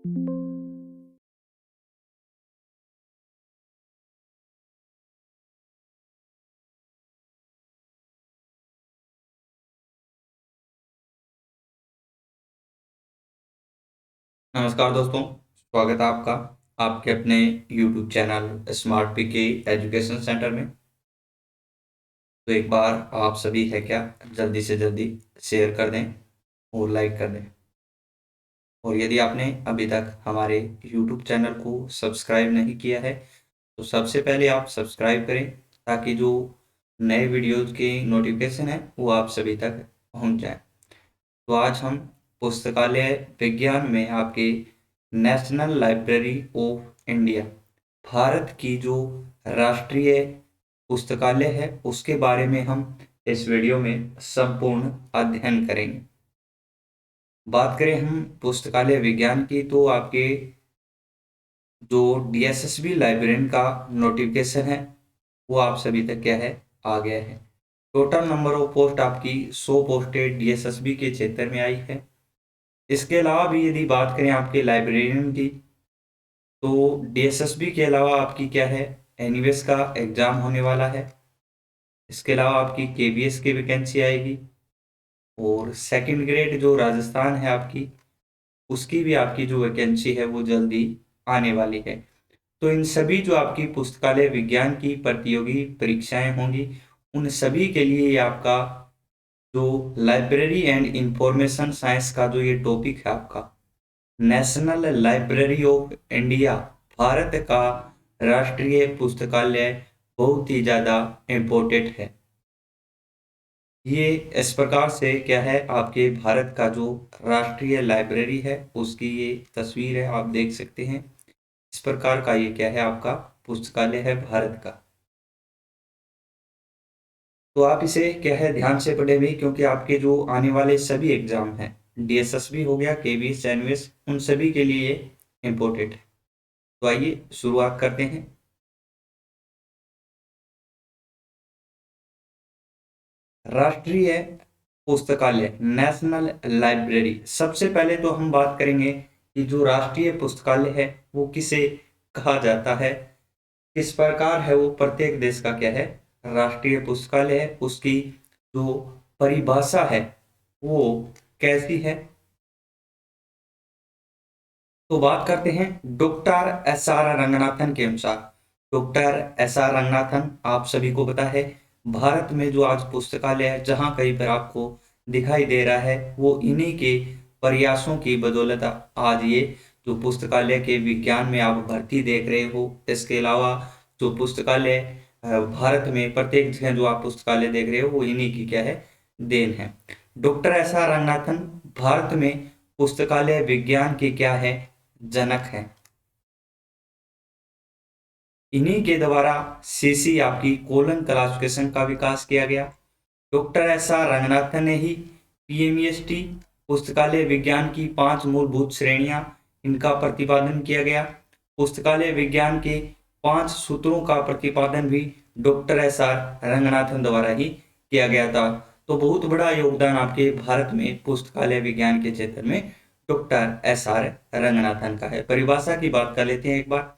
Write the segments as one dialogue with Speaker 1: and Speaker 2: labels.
Speaker 1: नमस्कार दोस्तों, स्वागत है आपका आपके अपने YouTube चैनल स्मार्ट पीके एजुकेशन सेंटर में। तो एक बार आप सभी है क्या जल्दी से जल्दी शेयर कर दें और लाइक कर दें। और यदि आपने अभी तक हमारे YouTube चैनल को सब्सक्राइब नहीं किया है तो सबसे पहले आप सब्सक्राइब करें ताकि जो नए वीडियोज़ की नोटिफिकेशन है वो आप सभी तक पहुंच जाए। तो आज हम पुस्तकालय विज्ञान में आपके national library of India Bharat की जो राष्ट्रीय पुस्तकालय है उसके बारे में हम इस वीडियो में संपूर्ण अध्ययन करेंगे। बात करें हम पुस्तकालय विज्ञान की तो आपके जो डीएसएसबी लाइब्रेरियन का नोटिफिकेशन है वो आप सभी तक क्या है आ गया है। टोटल नंबर ऑफ पोस्ट आपकी 100 पोस्टें डीएसएसबी के क्षेत्र में आई है। इसके अलावा भी यदि बात करें आपके लाइब्रेरियन की तो डीएसएसबी के अलावा आपकी क्या है एनईवीएस का एग्जाम होने वाला है। इसके अलावा आपकी केवीएस की वैकेंसी आएगी और सेकंड ग्रेड जो राजस्थान है आपकी उसकी भी आपकी जो वैकेंसी है वो जल्दी आने वाली है। तो इन सभी जो आपकी पुस्तकालय विज्ञान की प्रतियोगी परीक्षाएं होंगी उन सभी के लिए ये आपका जो लाइब्रेरी एंड इंफॉर्मेशन साइंस का जो ये टॉपिक है आपका national library of India Bharat का राष्ट्रीय पुस्तकालय बहुत ही ज़्यादा इम्पोर्टेंट है। ये इस प्रकार से क्या है आपके भारत का जो राष्ट्रीय लाइब्रेरी है उसकी ये तस्वीर है, आप देख सकते हैं। इस प्रकार का ये क्या है आपका पुस्तकालय है भारत का। तो आप इसे क्या है ध्यान से पढ़े भी क्योंकि आपके जो आने वाले सभी एग्जाम हैं डीएसएसबी हो गया केवीएस एनवीएस उन सभी के लिए इम्पोर्टेंट है। तो आइए शुरुआत करते हैं। राष्ट्रीय पुस्तकालय नेशनल लाइब्रेरी, सबसे पहले तो हम बात करेंगे कि जो राष्ट्रीय पुस्तकालय है वो किसे कहा जाता है, किस प्रकार है वो प्रत्येक देश का क्या है राष्ट्रीय पुस्तकालय है, उसकी जो परिभाषा है वो कैसी है। तो बात करते हैं डॉक्टर एस आर रंगनाथन के अनुसार। डॉक्टर एस आर रंगनाथन आप सभी को पता है भारत में जो आज पुस्तकालय है जहां कहीं पर आपको दिखाई दे रहा है वो इन्हीं के प्रयासों की बदौलत आज ये जो पुस्तकालय के विज्ञान में आप भर्ती देख रहे हो। इसके अलावा जो पुस्तकालय भारत में प्रत्येक जगह जो आप पुस्तकालय देख रहे हो वो इन्हीं की क्या है देन है। Doctor S R Ranganathan Bharat में पुस्तकालय विज्ञान के क्या है जनक है। इन्हीं के द्वारा सीसी आपकी कोलन क्लासिफिकेशन का विकास किया गया। डॉक्टर एस आर रंगनाथन ने ही पीएमईएसटी पुस्तकालय विज्ञान की 5 मूलभूत श्रेणियां इनका प्रतिपादन किया गया। पुस्तकालय विज्ञान के 5 सूत्रों का प्रतिपादन भी डॉक्टर एस आर रंगनाथन द्वारा ही किया गया था। तो बहुत बड़ा योगदान आपके भारत में पुस्तकालय विज्ञान के क्षेत्र में डॉक्टर एस आर रंगनाथन का है। परिभाषा की बात कर लेते हैं एक बार।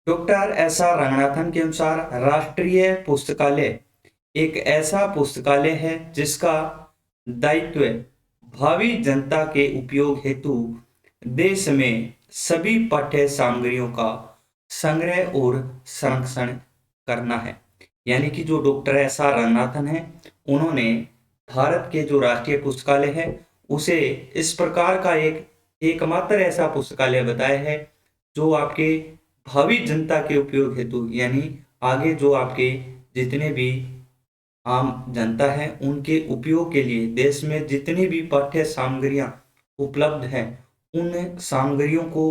Speaker 1: डॉक्टर एस आर रंगनाथन के अनुसार राष्ट्रीय पुस्तकालय एक ऐसा पुस्तकालय है जिसका दायित्व भावी जनता के उपयोग हेतु देश में सभी पाठ्य सामग्रियों का संग्रह और संरक्षण करना है। यानी कि जो डॉक्टर एस आर रंगनाथन है उन्होंने भारत के जो राष्ट्रीय पुस्तकालय है उसे इस प्रकार का एक एकमात्र ऐसा पुस्तकालय बताया है जो आपके भावी जनता के उपयोग हेतु यानी आगे जो आपके जितने भी आम जनता है उनके उपयोग के लिए देश में जितनी भी पाठ्य सामग्रियां उपलब्ध हैं उन सामग्रियों को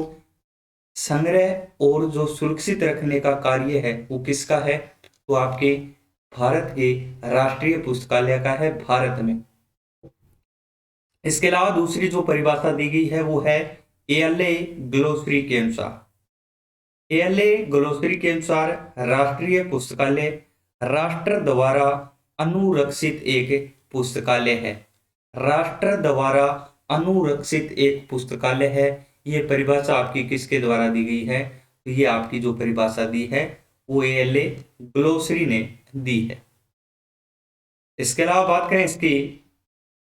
Speaker 1: संग्रह और जो सुरक्षित रखने का कार्य है वो किसका है तो आपके भारत के राष्ट्रीय पुस्तकालय का है भारत में। इसके अलावा दूसरी जो परिभाषा दी गई है वो है एएलए ग्लोसरी के अनुसार। एएलए ग्लोसरी के अनुसार राष्ट्रीय पुस्तकालय राष्ट्र द्वारा अनुरक्षित एक पुस्तकालय है। राष्ट्र द्वारा अनुरक्षित एक पुस्तकालय है ये परिभाषा आपकी किसके द्वारा दी गई है? तो ये आपकी जो परिभाषा दी है वो ALA ग्लोसरी ने दी है। इसके अलावा बात करें इसकी,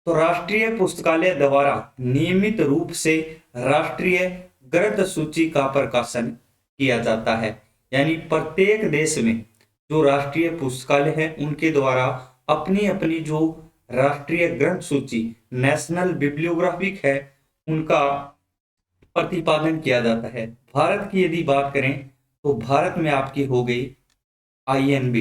Speaker 1: तो राष्ट्रीय पुस्तकालय द्वारा नियमित रूप से राष्ट्रीय ग्रंथ सूची का प्रकाशन किया जाता है। यानी प्रत्येक देश में जो राष्ट्रीय पुस्तकालय है उनके द्वारा अपनी अपनी जो राष्ट्रीय ग्रंथ सूची नेशनल बिब्लियोग्राफिक है उनका प्रतिपादन किया जाता है। भारत की यदि बात करें तो भारत में आपकी हो गई INB,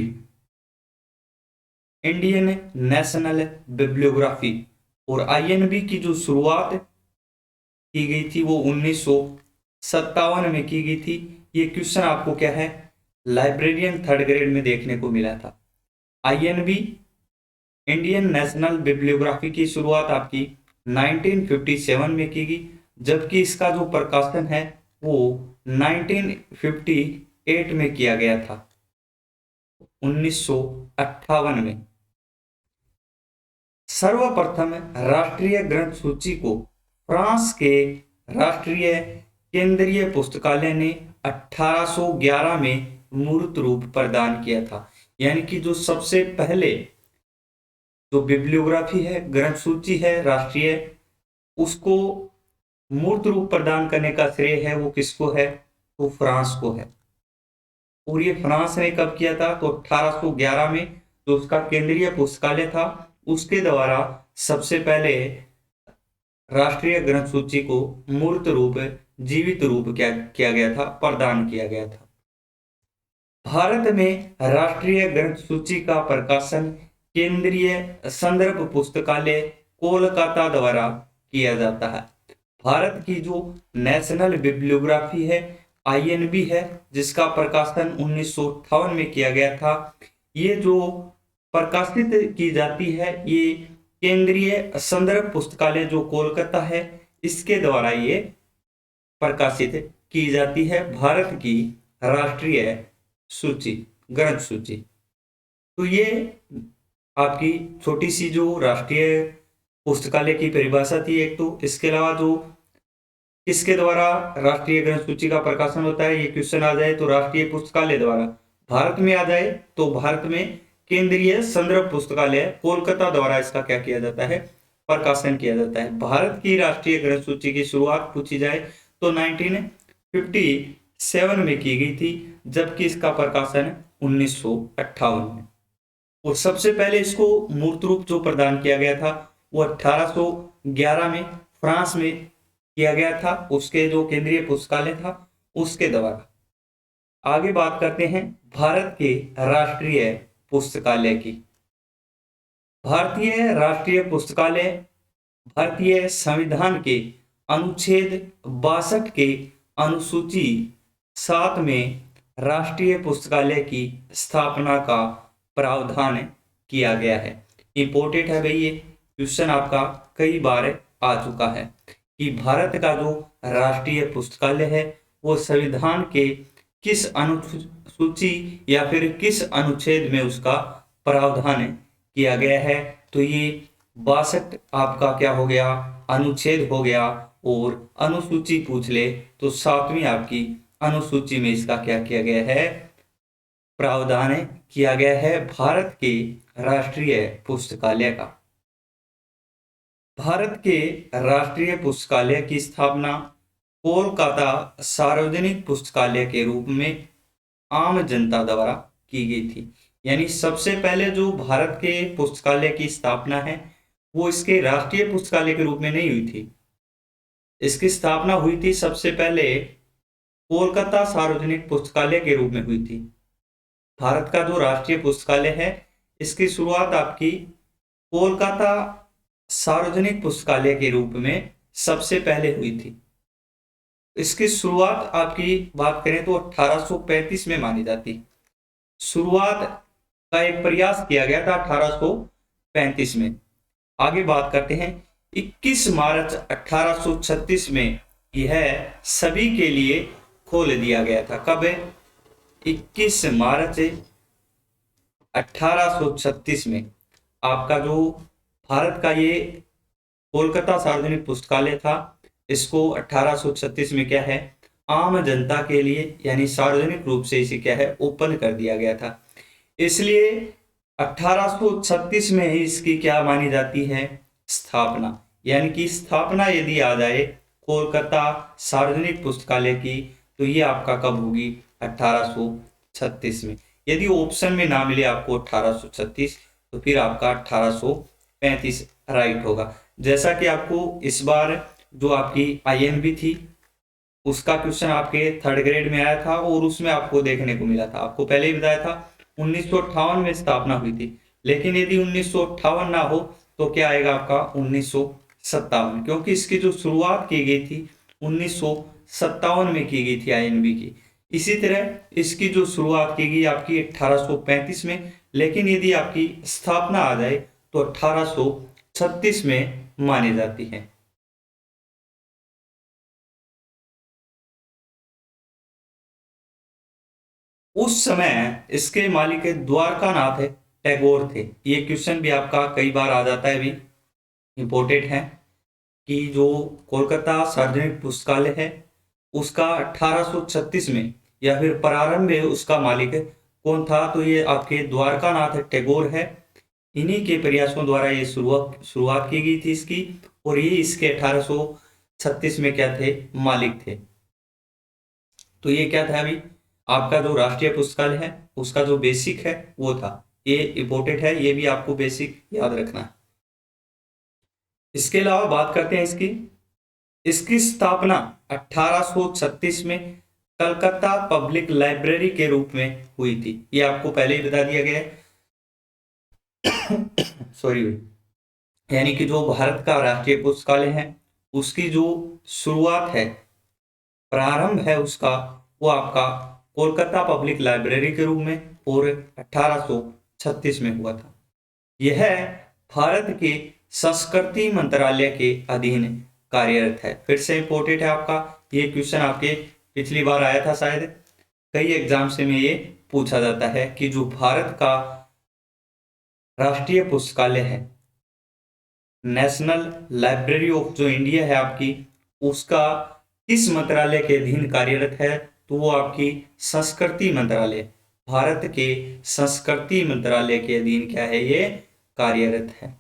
Speaker 1: इंडियन नेशनल बिब्लियोग्राफी। और INB की जो शुरुआत की गई थी वो 1957 में की गई थी। ये क्वेश्चन आपको क्या है, लाइब्रेरियन थर्ड ग्रेड में देखने को मिला था। INB इंडियन नेशनल बिब्लियोग्राफी की शुरुआत आपकी 1957 में की गई, जबकि इसका जो प्रकाशन है वो 1958 में किया गया था, 1958 में। सर्वप्रथम राष्ट्रीय ग्रंथ सूची को फ्रांस के राष्ट्रीय केंद्रीय पुस्तकालय ने 1811 में मूर्त रूप प्रदान किया था। यानी कि जो सबसे पहले जो बिब्लियोग्राफी है, ग्रंथ सूची है राष्ट्रीय, उसको मूर्त रूप प्रदान करने का श्रेय है वो किसको है? तो फ्रांस को है। और ये फ्रांस ने कब किया था? तो 1811 में जो उसका केंद्रीय पुस्तकालय था उसके द्वारा सबसे पहले राष्ट्रीय ग्रंथ सूची को मूर्त रूप, जीवित रूप क्या किया गया था, प्रदान किया गया था। भारत में राष्ट्रीय ग्रंथ सूची का प्रकाशन केंद्रीय संदर्भ पुस्तकालय कोलकाता द्वारा किया जाता है। भारत की जो नेशनल बिब्लियोग्राफी है INB है, जिसका प्रकाशन 1958 में किया गया था। ये जो प्रकाशित की जाती है ये केंद्रीय संदर्भ पुस्तकालय जो कोलकाता है इसके द्वारा ये प्रकाशित की जाती है भारत की राष्ट्रीय सूची, ग्रंथ सूची। तो ये आपकी छोटी सी जो राष्ट्रीय पुस्तकालय की परिभाषा थी एक तो। इसके अलावा जो किसके द्वारा राष्ट्रीय ग्रंथ सूची का प्रकाशन होता है, ये क्वेश्चन आ जाए तो राष्ट्रीय पुस्तकालय द्वारा। भारत में आ जाए तो भारत में केंद्रीय संदर्भ पुस्तकालय कोलकाता द्वारा इसका क्या किया जाता है, प्रकाशन किया जाता है। भारत की राष्ट्रीय ग्रंथ सूची की शुरुआत पूछी जाए तो 1957 में की गई थी, जबकि इसका प्रकाशन 1958 में। और सबसे पहले इसको मूर्त रूप जो प्रदान किया गया था वो 1811 में फ्रांस में किया गया था, उसके जो केंद्रीय पुस्तकालय था उसके द्वारा। आगे बात करते हैं भारत के राष्ट्रीय पुस्तकालय की। भारतीय राष्ट्रीय पुस्तकालय भारतीय संविधान के अनुच्छेद 62 के अनुसूची 7 में राष्ट्रीय पुस्तकालय की स्थापना का प्रावधान किया गया है। इंपॉर्टेंट है भाई, ये क्वेश्चन आपका कई बार आ चुका है कि भारत का जो राष्ट्रीय पुस्तकालय है वो संविधान के किस अनुसूची या फिर किस अनुच्छेद में उसका प्रावधान किया गया है। तो ये 62 आपका क्या हो गया, अनुच्छेद हो गया। और अनुसूची पूछ ले तो 7वीं आपकी अनुसूची में इसका क्या किया गया है, प्रावधान किया गया है भारत के राष्ट्रीय पुस्तकालय का। भारत के राष्ट्रीय पुस्तकालय की स्थापना कोलकाता सार्वजनिक पुस्तकालय के रूप में आम जनता द्वारा की गई थी। यानी सबसे पहले जो भारत के पुस्तकालय की स्थापना है वो इसके राष्ट्रीय पुस्तकालय के रूप में नहीं हुई थी। इसकी स्थापना हुई थी सबसे पहले कोलकाता सार्वजनिक पुस्तकालय के रूप में हुई थी। भारत का जो राष्ट्रीय पुस्तकालय है इसकी शुरुआत आपकी कोलकाता सार्वजनिक पुस्तकालय के रूप में सबसे पहले हुई थी। इसकी शुरुआत आपकी बात करें तो 1835 में मानी जाती। शुरुआत का एक प्रयास किया गया था 1835 में। आगे बात करते हैं 21 मार्च 1836 में यह सभी के लिए खोल दिया गया था। कब? 21 मार्च 1836 में आपका जो भारत का ये कोलकाता सार्वजनिक पुस्तकालय था इसको 1836 में क्या है, आम जनता के लिए यानी सार्वजनिक रूप से इसे क्या है, ओपन कर दिया गया था। इसलिए 1836 में ही इसकी क्या मानी जाती है, स्थापना। यानी कि स्थापना यदि आ जाए कोलकाता सार्वजनिक पुस्तकालय की, तो ये आपका कब होगी, 1836 में। यदि ऑप्शन में ना मिले आपको 1836, तो फिर आपका 1835 राइट होगा। जैसा कि आपको इस बार जो आपकी आईएमबी थी उसका क्वेश्चन आपके 3rd ग्रेड में आया था, और उसमें आपको देखने को मिला था, आपको पहले ही बताया था 1958 में स्थापना हुई थी। लेकिन यदि 1958 ना हो तो क्या आएगा आपका 1957, क्योंकि इसकी जो शुरुआत की गई थी 1957 में की गई थी आईएनबी की। इसी तरह इसकी जो शुरुआत की गई आपकी 1835 में, लेकिन यदि आपकी स्थापना आ जाए तो 1836 में मानी जाती है। उस समय इसके मालिक द्वारकानाथ टैगोर थे। ये क्वेश्चन भी आपका कई बार आ जाता है, भी इम्पोर्टेंट है कि जो कोलकाता सार्वजनिक पुस्तकालय है उसका 1836 में या फिर प्रारंभ में उसका मालिक कौन था, तो ये आपके द्वारकानाथ टैगोर है। इन्हीं के प्रयासों द्वारा ये शुरुआत की गई थी इसकी, और ये इसके 1836 में क्या थे, मालिक थे। तो ये क्या था, अभी आपका जो राष्ट्रीय पुस्तकालय है उसका जो बेसिक है वो था। ये इंपॉर्टेंट है, ये भी आपको बेसिक याद रखना है। इसके अलावा बात करते हैं इसकी इसकी स्थापना 1836 में कलकत्ता पब्लिक लाइब्रेरी के रूप में हुई थी। ये आपको पहले ही बता दिया गया है सॉरी। यानी कि जो भारत का राष्ट्रीय पुस्तकालय है उसकी जो शुरुआत है, प्रारंभ है उसका, वो आपका कोलकाता पब्लिक लाइब्रेरी के रूप में और 1836 में हुआ था। यह भारत के संस्कृति मंत्रालय के अधीन कार्यरत है। फिर से इंपॉर्टेंट है आपका ये क्वेश्चन, आपके पिछली बार आया था शायद, कई एग्जाम से में ये पूछा जाता है कि जो भारत का राष्ट्रीय पुस्तकालय है, नेशनल लाइब्रेरी ऑफ जो इंडिया है आपकी, उसका किस मंत्रालय के अधीन कार्यरत है, तो वो आपकी संस्कृति मंत्रालय, भारत के संस्कृति मंत्रालय के अधीन क्या है, ये कार्यरत है।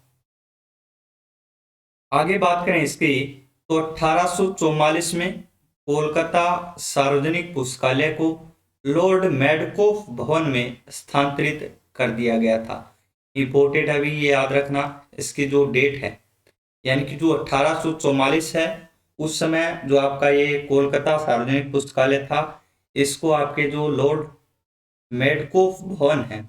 Speaker 1: आगे बात करें इसकी, तो 1844 में कोलकाता सार्वजनिक पुस्तकालय को लॉर्ड मेडकोफ भवन में स्थानांतरित कर दिया गया था। इंपॉर्टेंट अभी ये याद रखना इसकी जो डेट है, यानी कि जो 1844 है उस समय जो आपका ये कोलकाता सार्वजनिक पुस्तकालय था, इसको आपके जो लॉर्ड मेडकोफ भवन है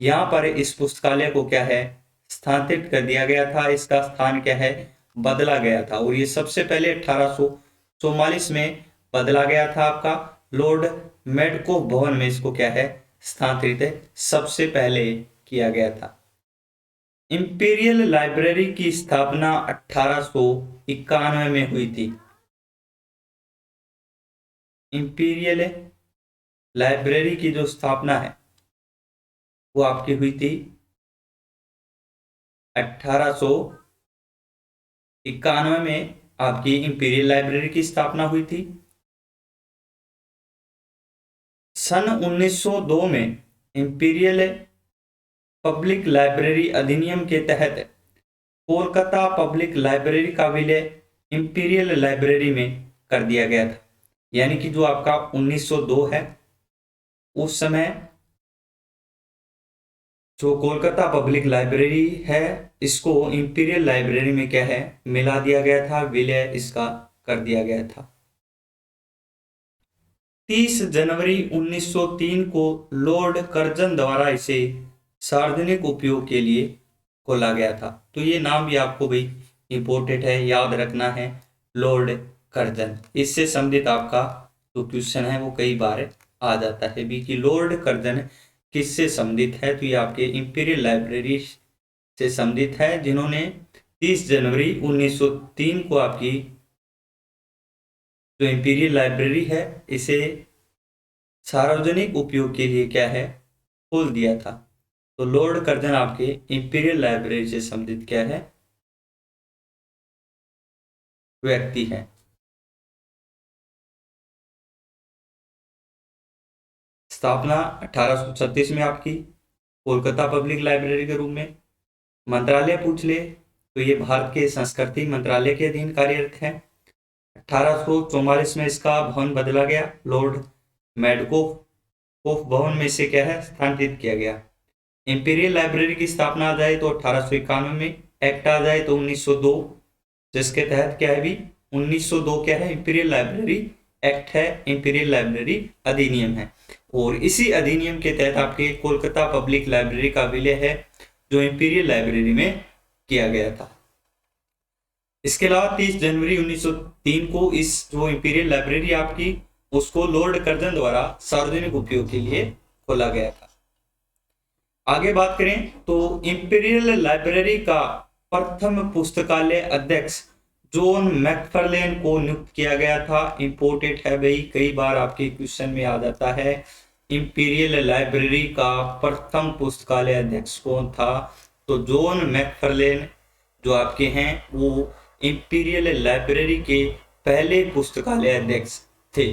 Speaker 1: यहाँ पर इस पुस्तकालय को क्या है, स्थानांतरित कर दिया गया था। इसका स्थान क्या है, बदला गया था, और ये सबसे पहले 1844 में बदला गया था आपका लॉर्ड मेडकोफ भवन में, इसको क्या है, स्थानांतरित सबसे पहले किया गया था। इंपीरियल लाइब्रेरी की स्थापना 1891 में हुई थी। इंपीरियल लाइब्रेरी की जो स्थापना है वो आपकी हुई थी 1891 में, आपकी इंपीरियल लाइब्रेरी की स्थापना हुई थी। सन 1902 में इंपीरियल पब्लिक लाइब्रेरी अधिनियम के तहत कोलकाता पब्लिक लाइब्रेरी का विलय इंपीरियल लाइब्रेरी में कर दिया गया था। यानी कि जो आपका 1902 है उस समय जो कोलकाता पब्लिक लाइब्रेरी है इसको इंपीरियल लाइब्रेरी में क्या है, मिला दिया गया था, विलय इसका कर दिया गया था। 30 जनवरी 1903 को लॉर्ड कर्जन द्वारा इसे सार्वजनिक उपयोग के लिए खोला गया था। तो ये नाम भी आपको भी इंपॉर्टेंट है, याद रखना है, लॉर्ड कर्जन। इससे संबंधित आपका जो क्वेश्चन है वो कई बार आ जाता है भी कि लॉर्ड कर्जन किससे संबंधित है, तो ये आपके इंपीरियल लाइब्रेरी से संबंधित है, जिन्होंने 30 जनवरी 1903 को आपकी जो इंपीरियल लाइब्रेरी है इसे सार्वजनिक उपयोग के लिए क्या है, खोल दिया था। तो लॉर्ड कर्जन आपके इंपीरियल लाइब्रेरी से संबंधित क्या है, व्यक्ति है। स्थापना 1836 में आपकी कोलकाता पब्लिक लाइब्रेरी के रूप में। मंत्रालय पूछ ले तो ये भारत के संस्कृति मंत्रालय के अधीन कार्यरत है। 1844 में इसका भवन बदला गया, लॉर्ड मेडकोफ भवन में इसे क्या है स्थानांतरित किया गया। इंपीरियल लाइब्रेरी की स्थापना आ जाए तो 1891 में, एक्ट आ जाए तो 1902, जिसके तहत क्या है भी 1902 क्या है इंपीरियल लाइब्रेरी एक्ट है, इंपीरियल लाइब्रेरी अधिनियम है। और इसी अधिनियम के तहत आपके कोलकाता पब्लिक लाइब्रेरी का विलय है जो इंपीरियल लाइब्रेरी में किया गया था। इसके अलावा 30 जनवरी 1903 को इस जो इंपीरियल लाइब्रेरी आपकी उसको लॉर्ड कर्जन द्वारा सार्वजनिक उपयोग के लिए खोला गया था। आगे बात करें तो इंपीरियल लाइब्रेरी का प्रथम पुस्तकालय अध्यक्ष जॉन मैकफार्लेन को नियुक्त किया गया था। इंपोर्टेड है भाई, कई बार आपके क्वेश्चन में आ जाता है इंपीरियल लाइब्रेरी का प्रथम पुस्तकालय अध्यक्ष कौन था, तो जॉन मैकफार्लेन जो आपके हैं वो इंपीरियल लाइब्रेरी के पहले पुस्तकालय अध्यक्ष थे।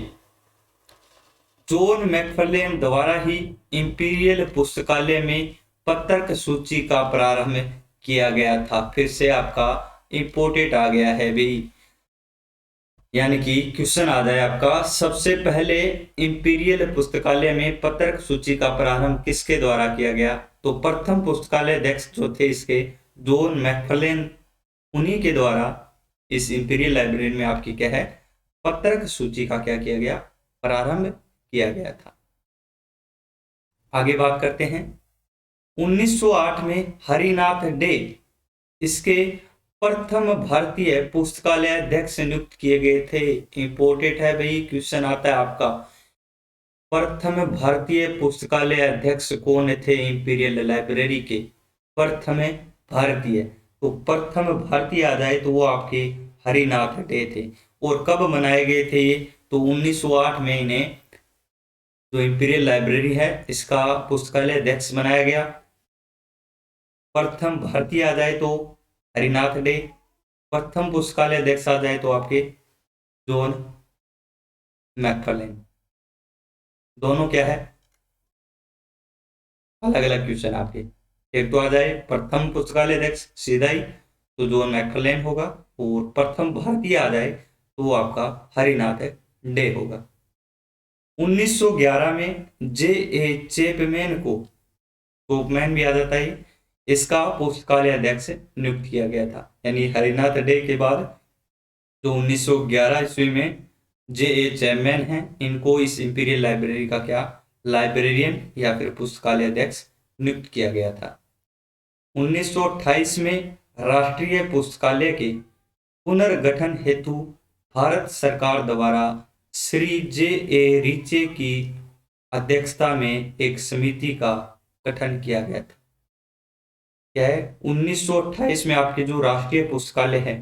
Speaker 1: जॉन मैकफार्लेन द्वारा ही इंपीरियल पुस्तकालय में पत्रक सूची का प्रारंभ किया गया था। फिर से आपका इंपोर्टेड आ गया है भी, यानी कि क्वेश्चन आ जाए आपका सबसे पहले इंपीरियल पुस्तकालय में पत्रक सूची का प्रारंभ किसके द्वारा किया गया, तो प्रथम पुस्तकालय अध्यक्ष जो थे इसके जॉन मैकफार्लेन, उन्हीं के द्वारा इस इंपीरियल लाइब्रेरी में आपकी क्या है पत्रक सूची का क्या किया गया प्रारंभ किया गया था। आगे बात करते हैं 1908 में हरिनाथ डे इसके प्रथम भारतीय पुस्तकालय अध्यक्ष नियुक्त किए गए थे। इंपोर्टेड है भाई, क्वेश्चन आता है आपका प्रथम भारतीय पुस्तकालय अध्यक्ष कौन थे इंपीरियल लाइब्रेरी के, प्रथम भारतीय, तो प्रथम भारतीय आ जाए तो वो आपके हरिनाथ डे थे। और कब बनाए गए थे ये, तो 1908 में इन्हें जो इंपीरियल लाइब्रेरी है इसका पुस्तकालय अध्यक्ष बनाया गया। प्रथम भारतीय आ जाए तो हरिनाथ डे, प्रथम पुस्तकालय अध्यक्ष आ जाए तो आपके जॉन मैकफार्लेन। दोनों क्या है अलग अलग क्वेश्चन आपके, एक तो आ जाए प्रथम पुस्तकालय अध्यक्ष सीधा ही तो जॉन मैकफार्लेन होगा, और प्रथम भारतीय आ जाए तो आपका हरिनाथ डे होगा। 1911 में J.A. चैपमैन को, चैपमैन भी आ जाता है, इसका पुस्तकालय अध्यक्ष नियुक्त किया गया था। यानी हरिनाथ डे के बाद जो 1911 ईस्वी में J.A. चैपमैन हैं, इनको इस इंपीरियल लाइब्रेरी का क्या लाइब्रेरियन या फिर पुस्तकालय अध्यक्ष नियुक्त किया गया था। 1928 में राष्ट्रीय पुस्तकालय के पुनर्गठन हेतु भारत सरकार द्वारा श्री J.A. रीचे की अध्यक्षता में एक समिति का गठन किया गया था। क्या है 1928 में आपके जो राष्ट्रीय पुस्तकालय है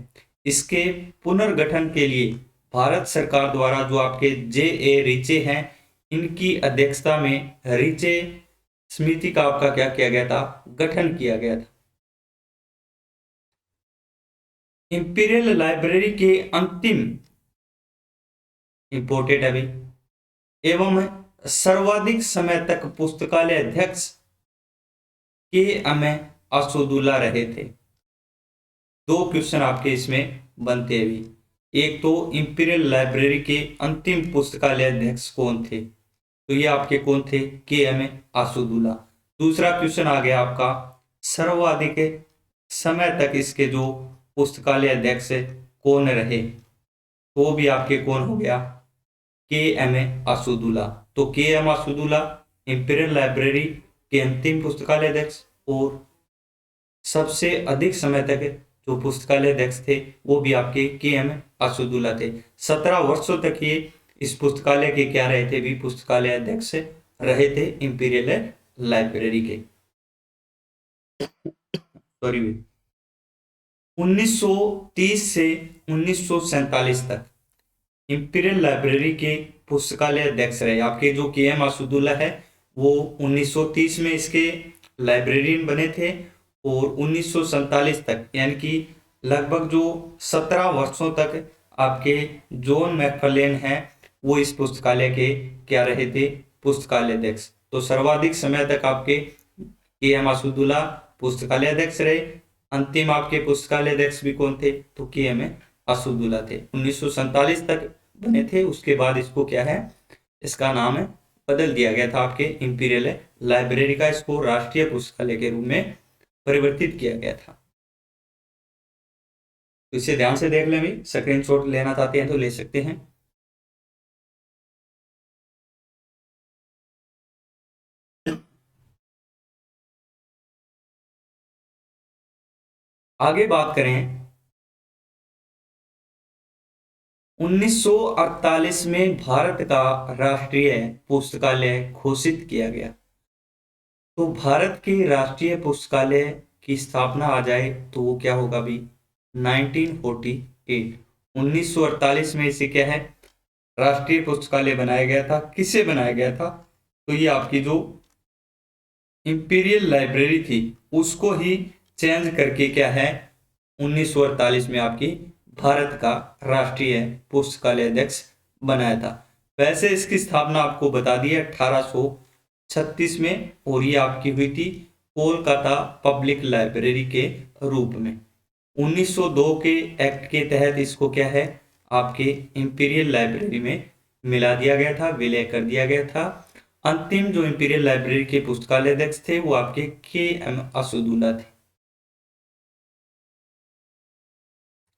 Speaker 1: इसके पुनर्गठन के लिए भारत सरकार द्वारा जो आपके J.A. रीचे हैं इनकी अध्यक्षता में रीचे समिति का आपका क्या किया गया था गठन किया गया था। इंपीरियल लाइब्रेरी के अंतिम इंपोर्टेड अभी एवं सर्वाधिक समय तक पुस्तकालय अध्यक्ष K.M. असदुल्ला रहे थे। दो क्वेश्चन आपके इसमें बनते हैं भी, एक तो इंपीरियल लाइब्रेरी के अंतिम पुस्तकालय अध्यक्ष कौन थे, तो ये आपके कौन थे K.M. असदुल्ला। दूसरा क्वेश्चन आ गया आपका सर्वाधिक समय तक इसके जो पुस्तकालय अध्यक्ष कौन रहे, तो भी आपके कौन हो गया K.M. असदुल्ला। तो K.M. असदुल्ला इंपीरियल लाइब्रेरी के अंतिम पुस्तकालय अध्यक्ष, और सबसे अधिक समय तक जो पुस्तकालय अध्यक्ष थे वो भी आपके K.M. असदुल्ला थे। 17 वर्षों तक ये इस पुस्तकालय के क्या रहे थे भी पुस्तकालय अध्यक्ष रहे थे इंपीरियल लाइब्रेरी के। सॉरी 1930 से 1947 तक इंपीरियल लाइब्रेरी के पुस्तकालय अध्यक्ष रहे आपके जो K.M. असदुल्ला है, वो 1930 में इसके लाइब्रेरियन बने थे और 1947 तक यानी कि लगभग जो 17 वर्षों तक आपके जॉन मैकफार्लेन हैं वो इस पुस्तकालय के क्या रहे थे पुस्तकालय अध्यक्ष। तो सर्वाधिक समय तक आपके के.एम. असदुल्ला पुस्तकालय अध्यक्ष रहे। अंतिम आपके पुस्तकालय अध्यक्ष भी कौन थे? तो के.एम. असदुल्ला थे। 1947 तक बने थे, उसके बाद इसको क्या है, इसका नाम है बदल दिया गया था आपके इंपीरियल लाइब्रेरी का, इसको राष्ट्रीय पुस्तकालय के रूप में परिवर्तित किया गया था। तो इसे ध्यान से देख लें, भी स्क्रीनशॉट लेना चाहते हैं तो ले सकते हैं। आगे बात करें, 1948 में भारत का राष्ट्रीय पुस्तकालय घोषित किया गया। तो भारत के राष्ट्रीय पुस्तकालय की स्थापना आ जाए तो वो क्या होगा भी? 1948। 1948 में इसे क्या है, राष्ट्रीय पुस्तकालय बनाया गया था। किसे बनाया गया था? तो ये आपकी जो इंपीरियल लाइब्रेरी थी उसको ही चेंज करके क्या है, 1948 में आपकी भारत का राष्ट्रीय पुस्तकालय अध्यक्ष बनाया था। वैसे इसकी स्थापना आपको बता दी है 1836 में, और ये आपकी हुई थी कोलकाता पब्लिक लाइब्रेरी के रूप में। 1902 के एक्ट के तहत इसको क्या है, आपके इंपीरियल लाइब्रेरी में मिला दिया गया था, विलय कर दिया गया था। अंतिम जो इंपीरियल लाइब्रेरी के पुस्तकालय अध्यक्ष थे वो आपके के.एम. असदुल्ला थे।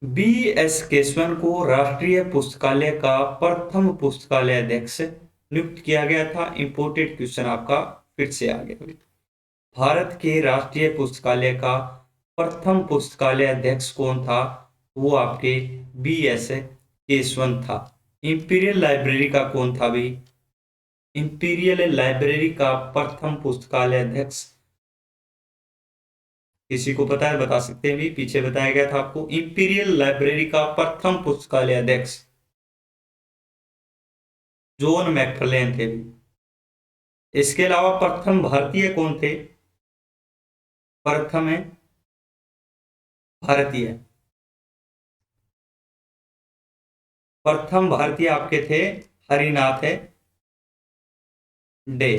Speaker 1: बी.एस. केशवन को राष्ट्रीय पुस्तकालय का प्रथम पुस्तकालय अध्यक्ष नियुक्त किया गया था। इंपोर्टेड क्वेश्चन आपका फिर से आ गया। भारत के राष्ट्रीय पुस्तकालय का प्रथम पुस्तकालय अध्यक्ष कौन था? वो आपके बी.एस. केशवन था। इंपीरियल लाइब्रेरी का कौन था भी? इंपीरियल लाइब्रेरी का प्रथम पुस्तकालय अध्यक्ष किसी को पता है बता सकते हैं भी, पीछे बताया गया था आपको। इंपीरियल लाइब्रेरी का प्रथम पुस्तकालय अध्यक्ष जॉन मैकफर्लेन थे। इसके अलावा प्रथम भारतीय कौन थे? प्रथम है भारतीय, प्रथम भारतीय आपके थे हरिनाथ डे।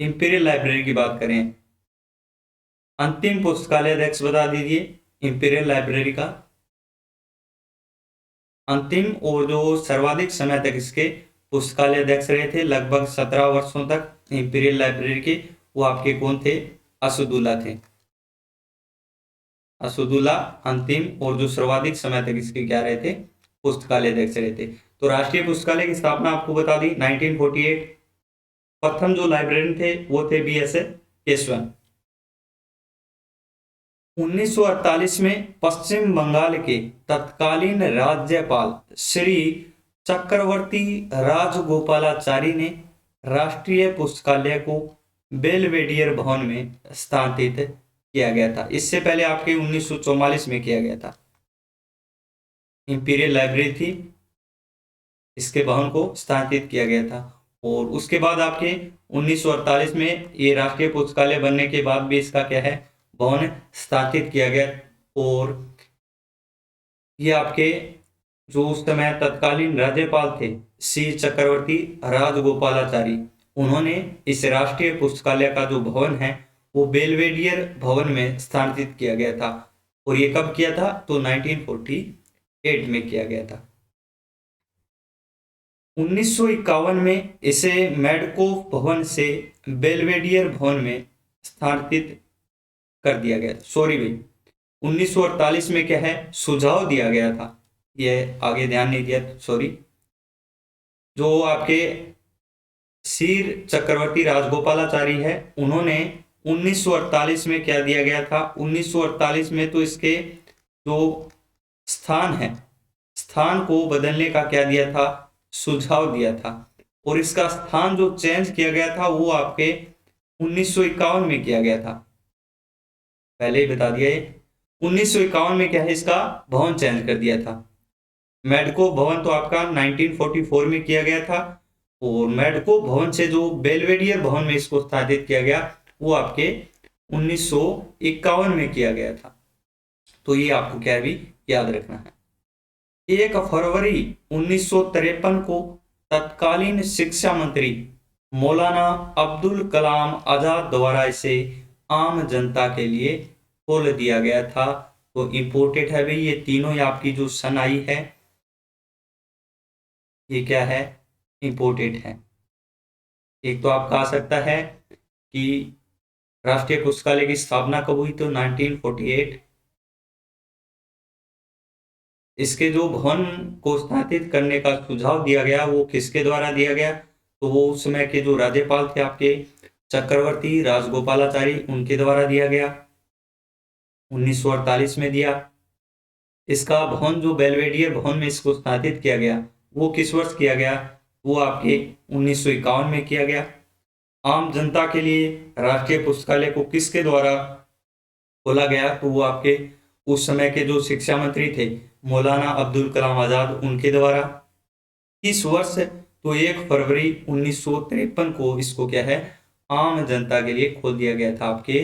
Speaker 1: इंपीरियल लाइब्रेरी की बात करें, अंतिम पुस्तकालय अध्यक्ष बता दीजिए इंपीरियल लाइब्रेरी का। अंतिम और जो सर्वाधिक समय तक इसके पुस्तकालय अध्यक्ष रहे थे, लगभग 17 वर्षों तक इंपीरियल लाइब्रेरी के, वो आपके कौन थे? असदुल्ला थे। असदुल्ला अंतिम और जो सर्वाधिक समय तक इसके क्या रहे थे? पुस्तकालय अध्यक्ष रहे थे। तो राष्ट्रीय पुस्तकालय की स्थापना आपको बता दी 1948। प्रथम जो लाइब्रेरियन थे वो थे बी.एस. केशवन। 1948 में पश्चिम बंगाल के तत्कालीन राज्यपाल श्री चक्रवर्ती राजगोपालाचारी ने राष्ट्रीय पुस्तकालय को बेलवेडियर भवन में स्थापित किया गया था। इससे पहले आपके 1944 में किया गया था। इंपीरियल लाइब्रेरी थी, इसके भवन को स्थापित किया गया था। और उसके बाद आपके 1948 में ये राष्ट्रीय पुस्तकालय बनने के बाद भी इसका क्या है, भवन स्थापित किया गया। और ये आपके जो उस समय तत्कालीन राज्यपाल थे श्री चक्रवर्ती राजगोपालाचारी, उन्होंने इस राष्ट्रीय पुस्तकालय का जो भवन है वो बेलवेडियर भवन में स्थापित किया गया था। और ये कब किया था? तो 1948 में किया गया था। 1951 में इसे मेडकोफ भवन से बेलवेडियर भवन में स्थापित कर दिया गया। सॉरी भाई, 1948 में क्या है, सुझाव दिया गया था, ये आगे ध्यान नहीं दिया, सॉरी। जो आपके श्री चक्रवर्ती राजगोपालाचारी है, उन्होंने 1948 में क्या दिया गया था, 1948 में तो इसके जो स्थान है, स्थान को बदलने का क्या दिया था, सुझाव दिया था। और इसका स्थान जो चेंज किया गया था वो आपके 1951 में किया गया था। पहले ही बता दिया, 1951 में क्या है, इसका भवन चेंज कर दिया था। मेडको भवन तो आपका 1944 में किया गया था, और मेडको भवन से जो बेलवेडियर भवन में इसको स्थापित किया गया वो आपके 1951 में किया गया था। तो ये आपको क्या भी याद रखना है। 1 फरवरी 1953 को तत्कालीन शिक्षा मंत्री मौलाना अब्दुल कलाम आजाद द्वारा इसे आम जनता के लिए खोल दिया गया था। तो इंपोर्टेड है भाई, ये तीनों ही आपकी जो सन आई है ये क्या है, इंपोर्टेड है। एक तो आपका आ सकता है कि राष्ट्रीय पुस्तकालय की स्थापना कब हुई, तो 1948। इसके जो भवन को स्थापित करने का सुझाव दिया गया वो किसके द्वारा दिया गया, तो वो उस समय के जो राज्यपाल थे आपके चक्रवर्ती राजगोपालाचारी, उनके द्वारा दिया गया, 1948 में दिया। इसका भवन जो बेलवेडियर भवन में इसको स्थापित किया गया वो किस वर्ष किया गया, वो आपके 1951 में किया गया। आम जनता के लिए राष्ट्रीय पुस्तकालय को किसके द्वारा खोला गया, तो वो आपके उस समय के जो शिक्षा मंत्री थे मौलाना अब्दुल कलाम आजाद, उनके द्वारा। इस वर्ष तो 1 फरवरी 1953 को इसको क्या है, आम जनता के लिए खोल दिया गया था आपके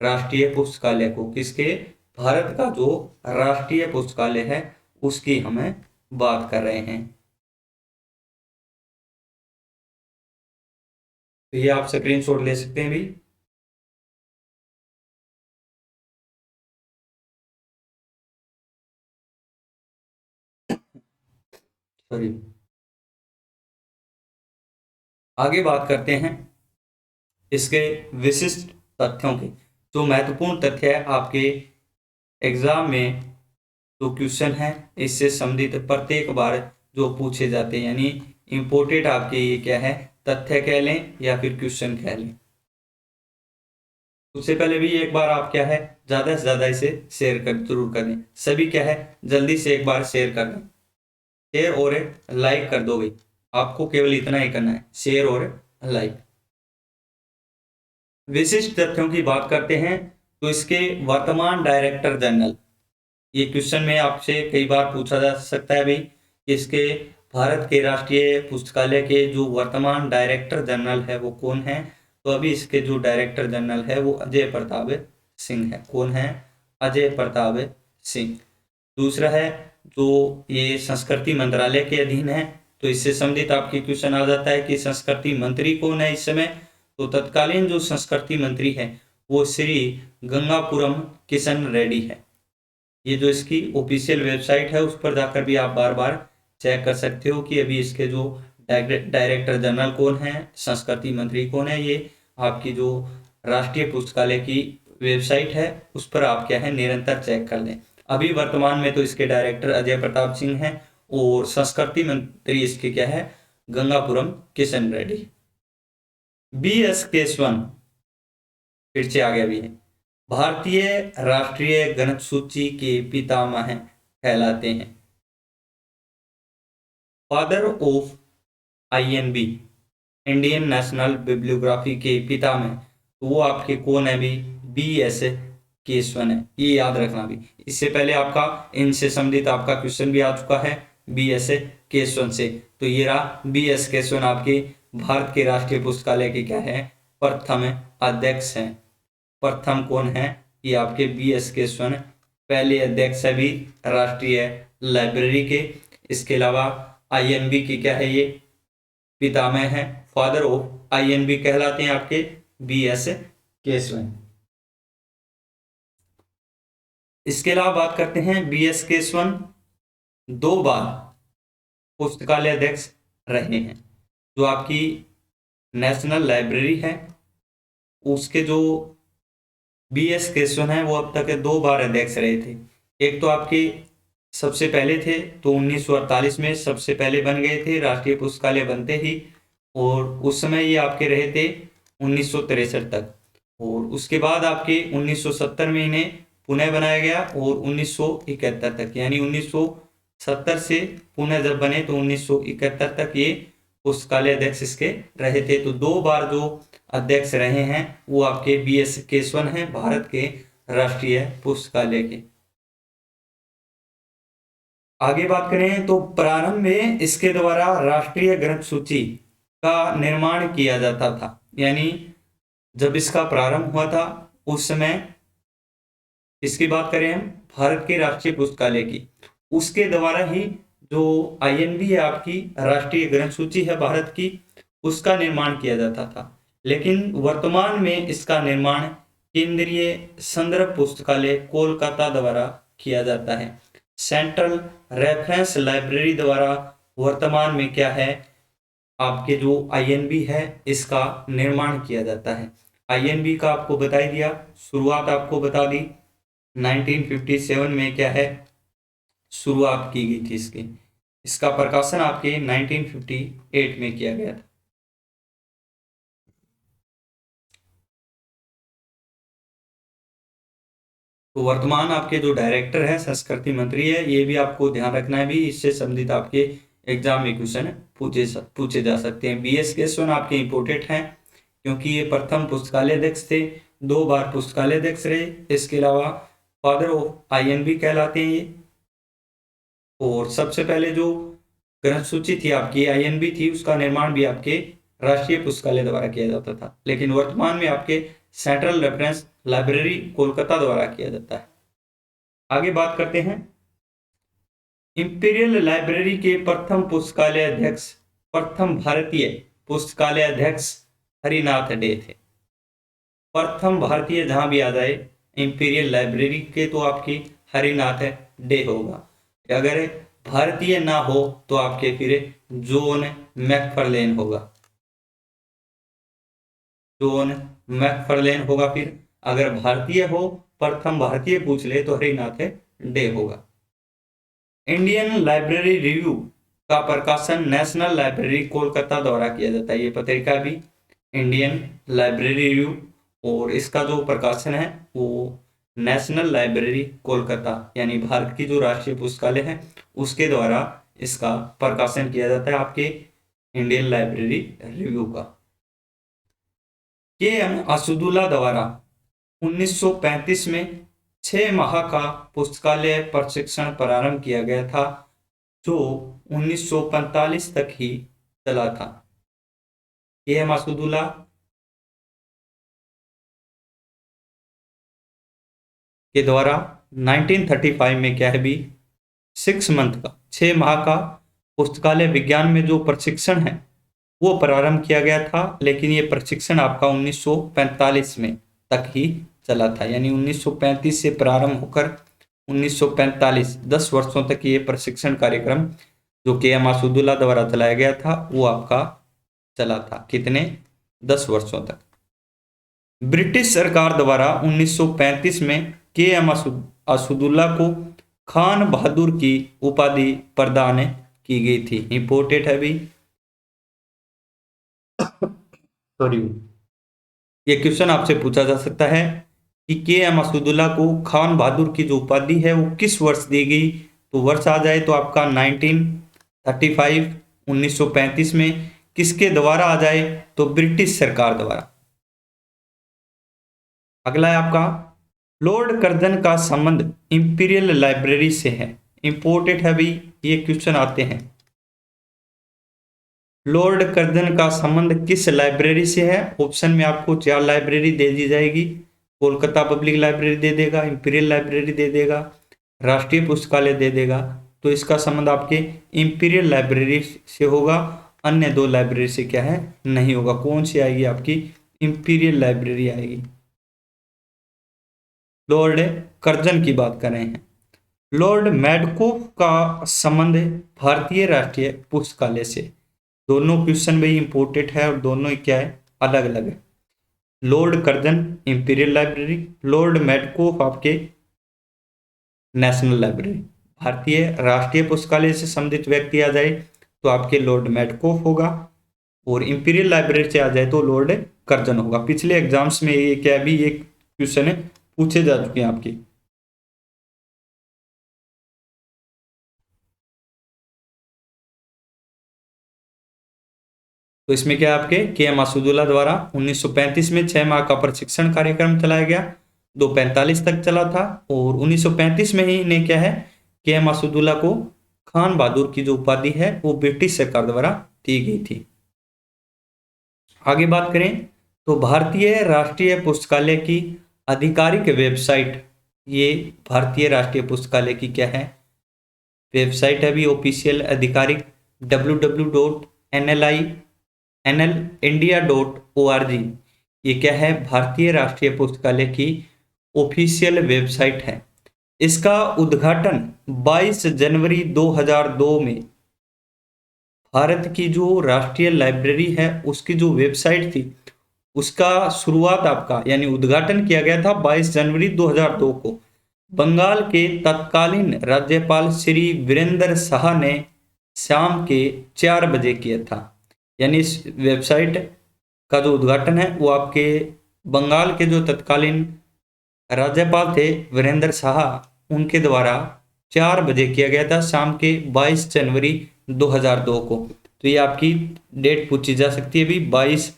Speaker 1: राष्ट्रीय पुस्तकालय को। किसके, भारत का जो राष्ट्रीय पुस्तकालय है उसकी हमें बात कर रहे हैं। तो ये आप स्क्रीनशॉट ले सकते हैं भी। सॉरी, आगे बात करते हैं इसके विशिष्ट तथ्यों के। जो महत्वपूर्ण तथ्य है आपके एग्जाम में जो क्वेश्चन है इससे संबंधित प्रत्येक बार जो पूछे जाते हैं, यानी इंपोर्टेड आपके ये क्या है, तथ्य कह लें या फिर क्वेश्चन कह लें। उससे पहले भी एक बार आप क्या है, ज्यादा से ज्यादा इसे शेयर कर जरूर कर दें। सभी क्या है, जल्दी से एक बार शेयर कर दें, शेयर और लाइक कर दो भाई। आपको केवल इतना ही करना है, शेयर और लाइक। विशिष्ट तथ्यों की बात करते हैं तो इसके वर्तमान डायरेक्टर जनरल, ये क्वेश्चन में आपसे कई बार पूछा जा सकता है भाई, इसके भारत के राष्ट्रीय पुस्तकालय के जो वर्तमान डायरेक्टर जनरल है वो कौन है, तो अभी इसके जो डायरेक्टर जनरल है वो अजय प्रताप सिंह है। कौन है, अजय प्रताप सिंह। दूसरा है जो ये संस्कृति मंत्रालय के अधीन है, तो इससे संबंधित आपके क्वेश्चन आ जाता है कि संस्कृति मंत्री कौन है इस समय, तो तत्कालीन जो संस्कृति मंत्री है वो श्री गंगापुरम किशन रेड्डी है। ये जो इसकी ऑफिशियल वेबसाइट है उस पर जाकर भी आप बार बार चेक कर सकते हो कि अभी इसके जो डायरेक्टर जनरल कौन है, संस्कृति मंत्री कौन है। ये आपकी जो राष्ट्रीय पुस्तकालय की वेबसाइट है उस पर आप क्या है निरंतर चेक कर लें। अभी वर्तमान में तो इसके डायरेक्टर अजय प्रताप सिंह हैं और संस्कृति मंत्री इसके क्या है, गंगापुरम किशन रेड्डी। B.S. केशवन फिर से आ गया भी है, भारतीय राष्ट्रीय गणित सूची के पितामह कहलाते हैं। Father of INB, Indian national bibliography के पितामह, तो वो आपके कौन है भी, B.S. केशवन है। ये याद रखना भी, इससे पहले आपका इनसे संबंधित आपका क्वेश्चन भी आ चुका है B.S. केशवन से। तो ये रहा B.S. केशवन आपके भारत के राष्ट्रीय पुस्तकालय के क्या है, प्रथम अध्यक्ष हैं। प्रथम कौन है, ये आपके B.S. केशवन पहले अध्यक्ष है भी राष्ट्रीय लाइब्रेरी के। इसके अलावा INB की क्या है, ये पितामह है, फादर ऑफ INB कहलाते हैं आपके B.S. केशवन। इसके अलावा बात करते हैं B.S. केशवन 2 बार पुस्तकालय अध्यक्ष रहे हैं। जो आपकी नेशनल लाइब्रेरी है उसके जो B.S. केशवन है वो अब तक 2 बार अध्यक्ष रहे थे। एक तो आपके सबसे पहले थे तो 1948 में सबसे पहले बन गए थे, राष्ट्रीय पुस्तकालय बनते ही, और उस समय ये आपके रहे थे 1963 तक। और उसके बाद आपके 1970 में इन्हें पुनः बनाया गया और 1971 तक, यानी 1970 से पुनः जब बने तो 1971 तक ये पुस्तकालय अध्यक्ष इसके रहे थे। तो 2 बार जो अध्यक्ष रहे हैं वो आपके B.S. केशवन हैं, भारत के राष्ट्रीय पुस्तकालय के। आगे बात करें तो प्रारंभ में इसके द्वारा राष्ट्रीय ग्रंथ सूची का निर्माण किया जाता था, यानी जब इसका प्रारंभ हुआ था उस समय, इसकी बात करें हम भारत के राष्ट्रीय पुस्तकालय की, उसके द्वारा ही जो INB है आपकी राष्ट्रीय ग्रंथ सूची है भारत की, उसका निर्माण किया जाता था, लेकिन वर्तमान में इसका निर्माण केंद्रीय संदर्भ पुस्तकालय कोलकाता द्वारा किया जाता है। सेंट्रल रेफरेंस लाइब्रेरी द्वारा वर्तमान में क्या है, आपके जो आईएनबी है इसका निर्माण किया जाता है। आईएनबी का आपको बता ही दिया, शुरुआत आपको बता दी 1957 में क्या है, शुरुआत की गई थी इसकी। इसका प्रकाशन आपके 1958 में किया गया था। तो वर्तमान आपके जो डायरेक्टर है संस्कृति मंत्री है, ये भी आपको ध्यान रखना है, भी इससे संबंधित आपके एग्जाम में क्वेश्चन पूछे जा सकते हैं। बीएस केशवन आपके इंपोर्टेंट हैं, क्योंकि ये प्रथम पुस्तकालय अध्यक्ष थे, 2 बार पुस्तकालय अध्यक्ष रहे। इसके अलावा फादर ऑफ आईएनबी कहलाते हैं ये। और सबसे पहले जो ग्रंथ सूची थी आपकी आईएनबी थी, उसका निर्माण भी आपके राष्ट्रीय पुस्तकालय द्वारा किया जाता था, लेकिन वर्तमान में आपके सेंट्रल रेफरेंस लाइब्रेरी कोलकाता द्वारा किया जाता है। आगे बात करते हैं, इंपीरियल लाइब्रेरी के प्रथम पुस्तकालय अध्यक्ष, प्रथम भारतीय पुस्तकालय अध्यक्ष हरिनाथ डे थे। प्रथम भारतीय जहां भी आ जाए इंपीरियल लाइब्रेरी के, तो आपकी हरिनाथ डे होगा। अगर भारतीय ना हो तो आपके फिर जॉन मैकफर्लेन होगा, जॉन मैकफर्लेन होगा। फिर अगर भारतीय हो, प्रथम भारतीय पूछ ले तो हरिनाथ डे होगा। इंडियन लाइब्रेरी रिव्यू का प्रकाशन नेशनल लाइब्रेरी कोलकाता द्वारा किया जाता है। ये पत्रिका भी इंडियन लाइब्रेरी रिव्यू, और इसका जो प्रकाशन है वो नेशनल लाइब्रेरी कोलकाता यानी भारत की जो राष्ट्रीय पुस्तकालय है उसके द्वारा इसका प्रकाशन किया जाता है, आपके इंडियन लाइब्रेरी रिव्यू का। के.एम. असदुल्ला द्वारा 1935 में 6 माह का पुस्तकालय प्रशिक्षण प्रारंभ किया गया था, जो 1945 तक ही चला था। के.एम. असदुल्ला के द्वारा 1935 में क्या है भी 6 मंथ का 6 माह का पुस्तकालय विज्ञान में जो प्रशिक्षण है वो प्रारंभ किया गया था, लेकिन ये प्रशिक्षण आपका 1945 में तक ही चला था, यानी 1935 से प्रारंभ होकर 1945 10 वर्षों तक ये प्रशिक्षण कार्यक्रम जो के.एम. असदुल्ला द्वारा चलाया गया था वो आपका चला था। कितने? 10 वर्षों तक। ब्रिटिश सरकार द्वारा 1935 में के.एम. असदुल्ला को खान बहादुर की उपाधि प्रदान की गई थी। इंपोर्टेंट है भी, सॉरी, ये क्वेश्चन आपसे पूछा जा सकता है कि के.एम. असदुल्ला को खान बहादुर की जो उपाधि है वो किस वर्ष दी गई। तो वर्ष आ जाए तो आपका 1935 1935 में, किसके द्वारा आ जाए तो ब्रिटिश सरकार द्वारा। अगला है आपका, लॉर्ड कर्जन का संबंध इंपीरियल लाइब्रेरी से है। इंपोर्टेंट है भी, ये क्वेश्चन आते हैं। लॉर्ड कर्जन का संबंध किस लाइब्रेरी से है? ऑप्शन में आपको 4 लाइब्रेरी दे दी जाएगी। कोलकाता पब्लिक लाइब्रेरी दे देगा, इंपीरियल लाइब्रेरी दे देगा, राष्ट्रीय पुस्तकालय दे देगा। तो इसका संबंध आपके इंपीरियल लाइब्रेरी से होगा, अन्य 2 लाइब्रेरी से क्या है नहीं होगा। कौन सी आएगी? आपकी इंपीरियल लाइब्रेरी आएगी। लॉर्ड कर्जन की बात कर रहे हैं। लॉर्ड मेडकोफ का संबंध भारतीय राष्ट्रीय पुस्तकालय से। दोनों क्वेश्चन भी इंपोर्टेंट है और दोनों क्या है अलग अलग है। Lord Curzon imperial library, Lord Metcalfe आपके नेशनल लाइब्रेरी। भारतीय राष्ट्रीय पुस्तकालय से संबंधित व्यक्ति आ जाए तो आपके लॉर्ड मेडकोफ होगा, और इंपीरियल लाइब्रेरी से आ जाए तो लॉर्ड कर्जन होगा। पिछले एग्जाम्स में ये क्या भी एक क्वेश्चन है पूछे जा चुके हैं आपके। तो इसमें क्या आपके के.एम. असदुल्ला द्वारा 1935 में 6 माह का प्रशिक्षण कार्यक्रम चलाया गया, 1945 तक चला था, और 1935 में ही ने क्या है के.एम. असदुल्ला को खान बहादुर की जो उपाधि है वो ब्रिटिश सरकार द्वारा दी गई थी। आगे बात करें तो भारतीय राष्ट्रीय पुस्तकालय की आधिकारिक वेबसाइट, ये भारतीय राष्ट्रीय पुस्तकालय की क्या है वेबसाइट है भी ऑफिशियल आधिकारिक www.nli nlindia.org, ये क्या है, भारतीय राष्ट्रीय पुस्तकालय की ऑफिशियल वेबसाइट है। इसका उद्घाटन 22 जनवरी 2002 में भारत की जो राष्ट्रीय लाइब्रेरी है उसकी जो वेबसाइट थी उसका शुरुआत आपका यानी उद्घाटन किया गया था 22 जनवरी 2002 को बंगाल के तत्कालीन राज्यपाल श्री वीरेंद्र शाह ने शाम के 4 बजे किया था। यानी इस वेबसाइट का जो उद्घाटन है वो आपके बंगाल के जो तत्कालीन राज्यपाल थे वीरेंद्र शाह, उनके द्वारा 4 बजे किया गया था शाम के 22 जनवरी 2002 को। तो ये आपकी डेट पूछी जा सकती है भी, 22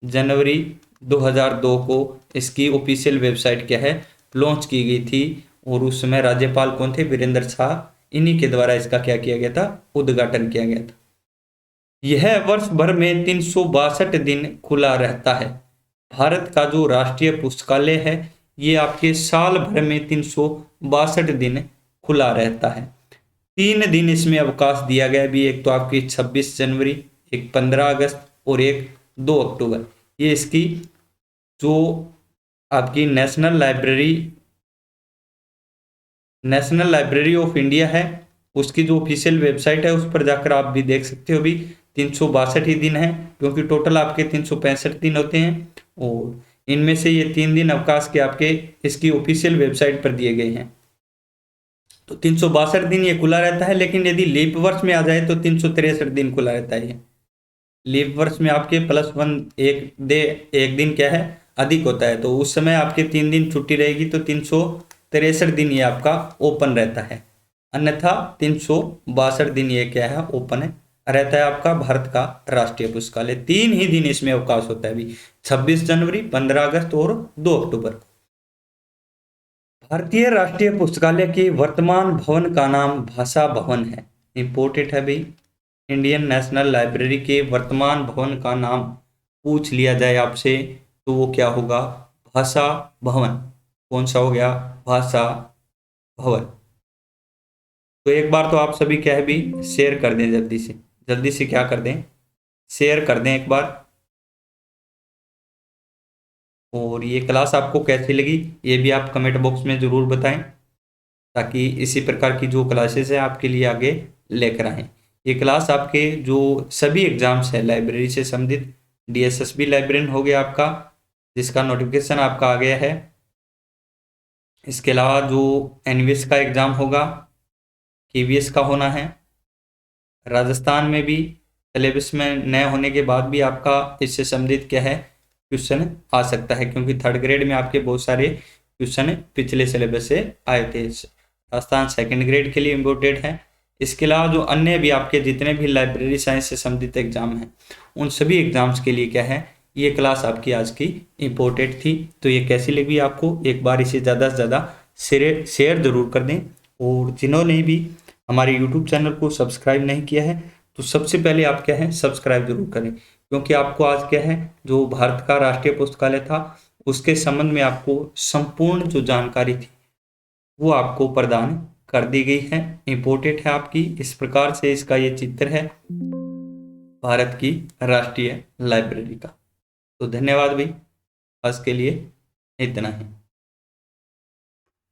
Speaker 1: जनवरी 2002 को इसकी ऑफिशियल वेबसाइट क्या है, लॉन्च की गई थी। और उस समय राज्यपाल कौन थे, वीरेंद्र शाह, इन्हीं के द्वारा इसका क्या किया गया था, उद्घाटन किया गया था। यह वर्ष भर में 362 दिन खुला रहता है। भारत का जो राष्ट्रीय पुस्तकालय है ये आपके साल भर में 362 दिन खुला रहता है। 3 दिन इसमें अवकाश दिया गया भी, एक तो आपकी 26 जनवरी, एक 15 अगस्त और एक 2 अक्टूबर। ये इसकी जो आपकी नेशनल लाइब्रेरी ऑफ इंडिया है उसकी जो ऑफिशियल वेबसाइट है उस पर जाकर आप भी देख सकते हो भी 362 ही दिन है, क्योंकि टोटल आपके 365 दिन होते हैं और इनमें से ये 3 दिन अवकाश के आपके इसकी ऑफिशियल वेबसाइट पर दिए गए हैं। तो 362 दिन ये खुला रहता है, लेकिन यदि लीप वर्ष में आ जाए तो 363 दिन खुला रहता है। ये लीप वर्ष में आपके +1 एक दिन क्या है, अधिक होता है, तो उस समय आपके 3 दिन छुट्टी रहेगी तो 363 दिन ये आपका ओपन रहता है। अन्यथा 362 दिन ये क्या है, ओपन है रहता है आपका भारत का राष्ट्रीय पुस्तकालय। 3 ही दिन इसमें अवकाश होता है अभी, 26 जनवरी, 15 अगस्त और 2 अक्टूबर को। भारतीय राष्ट्रीय पुस्तकालय के वर्तमान भवन का नाम भाषा भवन है। इंपोर्टेंट है भाई, इंडियन नेशनल लाइब्रेरी के वर्तमान भवन का नाम पूछ लिया जाए आपसे तो वो क्या होगा, भाषा भवन। कौन सा हो गया, भाषा भवन। तो एक बार तो आप सभी क्या है भी शेयर कर दें, जल्दी से क्या कर दें, शेयर कर दें एक बार। और ये क्लास आपको कैसी लगी ये भी आप कमेंट बॉक्स में ज़रूर बताएं, ताकि इसी प्रकार की जो क्लासेस है आपके लिए आगे लेकर आएँ। ये क्लास आपके जो सभी एग्जाम्स है लाइब्रेरी से संबंधित, DSSB लाइब्रेरियन हो गया आपका, जिसका नोटिफिकेशन आपका आ गया है। इसके अलावा जो NVS का एग्ज़ाम होगा, KVS का होना है। राजस्थान में भी सिलेबस में नए होने के बाद भी आपका इससे संबंधित क्या है, क्वेश्चन आ सकता है, क्योंकि 3rd ग्रेड में आपके बहुत सारे क्वेश्चन पिछले सिलेबस से आए थे। राजस्थान 2nd ग्रेड के लिए इम्पोर्टेंट है। इसके अलावा जो अन्य भी आपके जितने भी लाइब्रेरी साइंस से संबंधित एग्जाम हैं उन सभी एग्जाम्स के लिए क्या है, ये क्लास आपकी आज की इम्पोर्टेंट थी। तो ये कैसी लगी आपको, एक बार इसे ज़्यादा से ज़्यादा शेयर ज़रूर कर दें। और जिन्होंने भी हमारे यूट्यूब चैनल को सब्सक्राइब नहीं किया है तो सबसे पहले आप क्या है, सब्सक्राइब जरूर करें, क्योंकि आपको आज क्या है, जो भारत का राष्ट्रीय पुस्तकालय था उसके संबंध में आपको संपूर्ण जो जानकारी थी वो आपको प्रदान कर दी गई है। इम्पोर्टेंट है आपकी, इस प्रकार से इसका ये चित्र है भारत की राष्ट्रीय लाइब्रेरी का। तो धन्यवाद भाई, आज के लिए इतना ही।